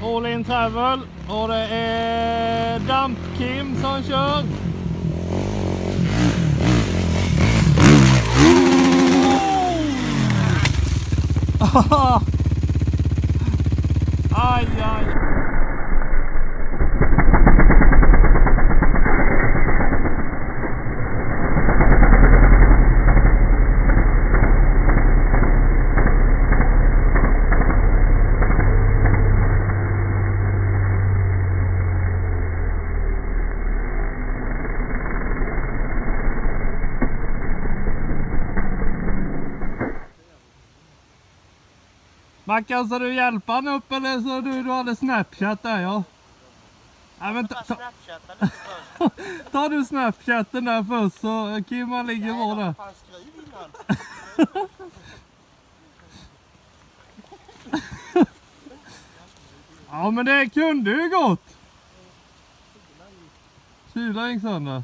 All In Travel och det är Damp Kim som kör. Aj, aj. Mackan, så du hjälpa han upp eller så du hade Snapchat där, ja? Ja, men ta du Snapchatten där först så Kim han ligger var där. Ja, men det kunde ju gått. Kyla gick sönder.